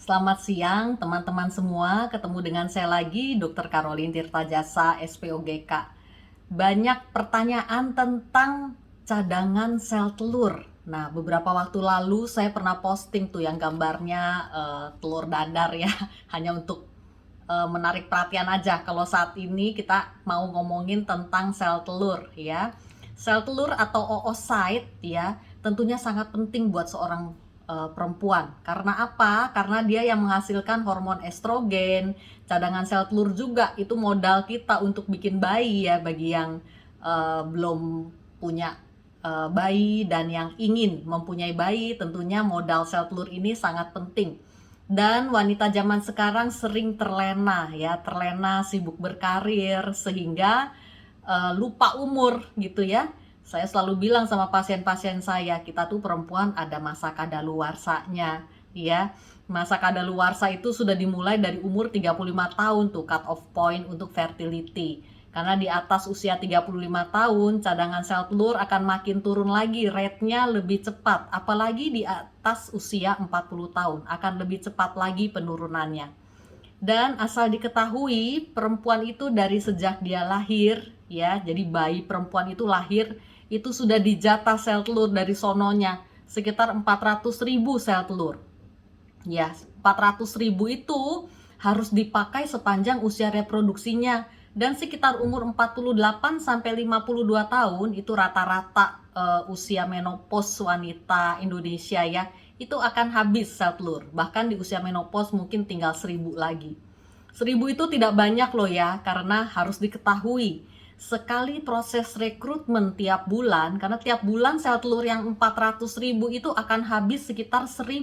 Selamat siang teman-teman semua, ketemu dengan saya lagi Dr. Caroline Tirtajasa SPOGK. Banyak pertanyaan tentang cadangan sel telur. Nah, beberapa waktu lalu saya pernah posting tuh yang gambarnya telur dadar ya, hanya untuk menarik perhatian aja. Kalau saat ini kita mau ngomongin tentang sel telur ya. Sel telur atau oocyte ya, tentunya sangat penting buat seorang perempuan. Karena apa? Karena dia yang menghasilkan hormon estrogen. Cadangan sel telur juga itu modal kita untuk bikin bayi ya, bagi yang belum punya bayi dan yang ingin mempunyai bayi, tentunya modal sel telur ini sangat penting. Dan wanita zaman sekarang sering terlena ya, terlena sibuk berkarir sehingga lupa umur gitu ya. Saya selalu bilang sama pasien-pasien saya, kita tuh perempuan ada masa kadaluarsanya ya. Masa kadaluarsa itu sudah dimulai dari umur 35 tahun tuh cut off point untuk fertility. Karena di atas usia 35 tahun, cadangan sel telur akan makin turun lagi, rate-nya lebih cepat. Apalagi di atas usia 40 tahun, akan lebih cepat lagi penurunannya. Dan asal diketahui, perempuan itu dari sejak dia lahir ya, jadi bayi perempuan itu lahir itu sudah dijatah sel telur dari sononya sekitar 400.000 sel telur. Ya, 400.000 itu harus dipakai sepanjang usia reproduksinya, dan sekitar umur 48 sampai 52 tahun itu rata-rata usia menopause wanita Indonesia ya, itu akan habis sel telur. Bahkan di usia menopause mungkin tinggal 1.000 lagi. 1.000 itu tidak banyak loh ya, karena harus diketahui sekali proses rekrutmen tiap bulan, karena tiap bulan sel telur yang 400.000 itu akan habis sekitar 1.000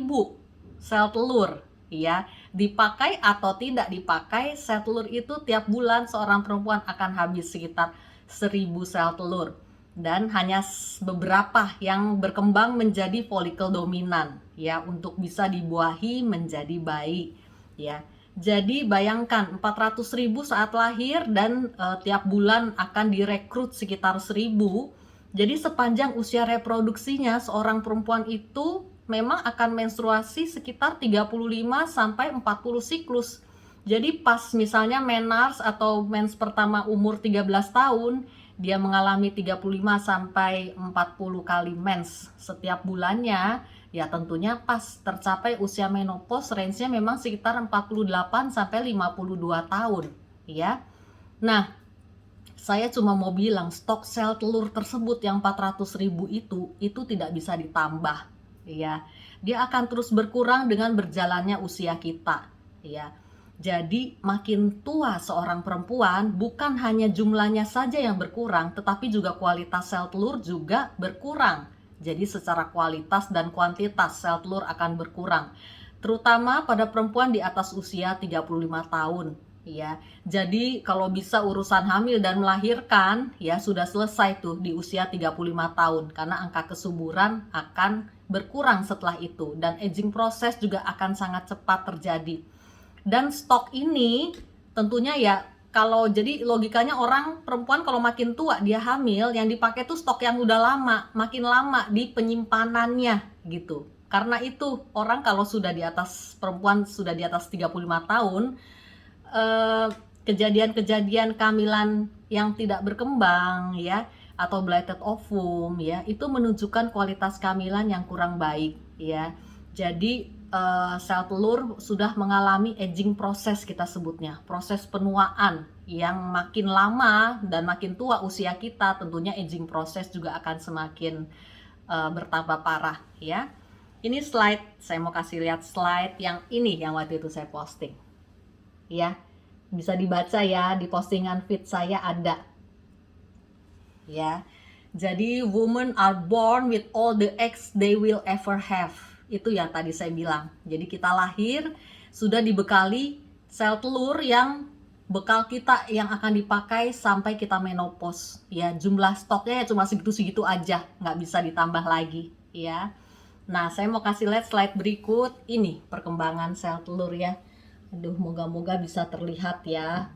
sel telur ya. Dipakai atau tidak dipakai, sel telur itu tiap bulan seorang perempuan akan habis sekitar 1.000 sel telur. Dan hanya beberapa yang berkembang menjadi folikel dominan ya, untuk bisa dibuahi menjadi bayi ya. Jadi bayangkan 400.000 saat lahir dan tiap bulan akan direkrut sekitar 1.000. Jadi sepanjang usia reproduksinya seorang perempuan itu memang akan menstruasi sekitar 35 sampai 40 siklus. Jadi pas misalnya menars atau mens pertama umur 13 tahun, dia mengalami 35 sampai 40 kali mens setiap bulannya, ya tentunya pas tercapai usia menopause, range-nya memang sekitar 48 sampai 52 tahun ya. Nah, saya cuma mau bilang stok sel telur tersebut yang 400.000 itu tidak bisa ditambah ya. Dia akan terus berkurang dengan berjalannya usia kita ya. Jadi makin tua seorang perempuan, bukan hanya jumlahnya saja yang berkurang, tetapi juga kualitas sel telur juga berkurang. Jadi secara kualitas dan kuantitas sel telur akan berkurang, terutama pada perempuan di atas usia 35 tahun ya. Jadi kalau bisa urusan hamil dan melahirkan ya sudah selesai tuh di usia 35 tahun, karena angka kesuburan akan berkurang setelah itu, dan aging proses juga akan sangat cepat terjadi. Dan stok ini tentunya ya, kalau jadi logikanya orang perempuan kalau makin tua dia hamil, yang dipakai tuh stok yang udah lama, makin lama di penyimpanannya gitu. Karena itu orang kalau sudah di atas, perempuan sudah di atas 35 tahun, kejadian-kejadian kehamilan yang tidak berkembang ya, atau blighted ovum ya, itu menunjukkan kualitas kehamilan yang kurang baik ya. Jadi sel telur sudah mengalami aging proses, kita sebutnya proses penuaan, yang makin lama dan makin tua usia kita, tentunya aging proses juga akan semakin bertambah parah ya. Ini slide, saya mau kasih lihat slide yang ini yang waktu itu saya posting ya, bisa dibaca ya, di postingan feed saya ada ya. Jadi women are born with all the eggs they will ever have, itu yang tadi saya bilang. Jadi kita lahir sudah dibekali sel telur yang bekal kita yang akan dipakai sampai kita menopause ya. Jumlah stoknya ya cuma segitu-segitu aja, nggak bisa ditambah lagi ya. Nah, saya mau kasih lihat slide berikut, ini perkembangan sel telur ya. Aduh, moga-moga bisa terlihat ya.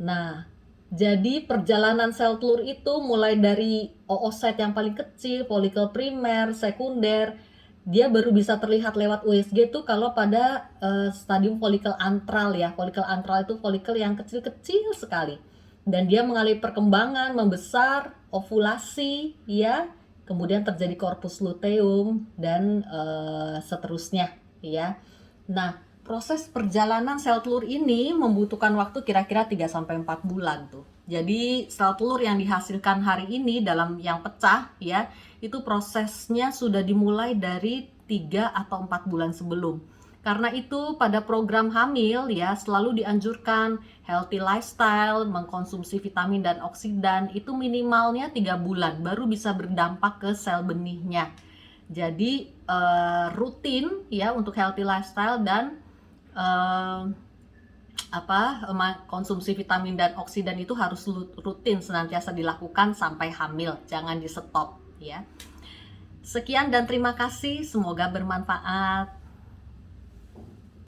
Nah, jadi perjalanan sel telur itu mulai dari oocyte yang paling kecil, folikel primer, sekunder, Dia baru bisa terlihat lewat USG tuh kalau pada stadium folikel antral ya. Folikel antral itu folikel yang kecil-kecil sekali. Dan dia mengalami perkembangan, membesar, ovulasi ya. Kemudian terjadi corpus luteum dan seterusnya ya. Nah, proses perjalanan sel telur ini membutuhkan waktu kira-kira 3-4 bulan tuh. Jadi sel telur yang dihasilkan hari ini dalam yang pecah ya, itu prosesnya sudah dimulai dari 3 atau 4 bulan sebelum. Karena itu pada program hamil ya selalu dianjurkan healthy lifestyle, mengkonsumsi vitamin dan oksidan itu minimalnya 3 bulan baru bisa berdampak ke sel benihnya. Jadi rutin ya untuk healthy lifestyle dan konsumsi vitamin dan oksidan itu harus rutin senantiasa dilakukan sampai hamil, jangan di stop ya. Sekian dan terima kasih, semoga bermanfaat.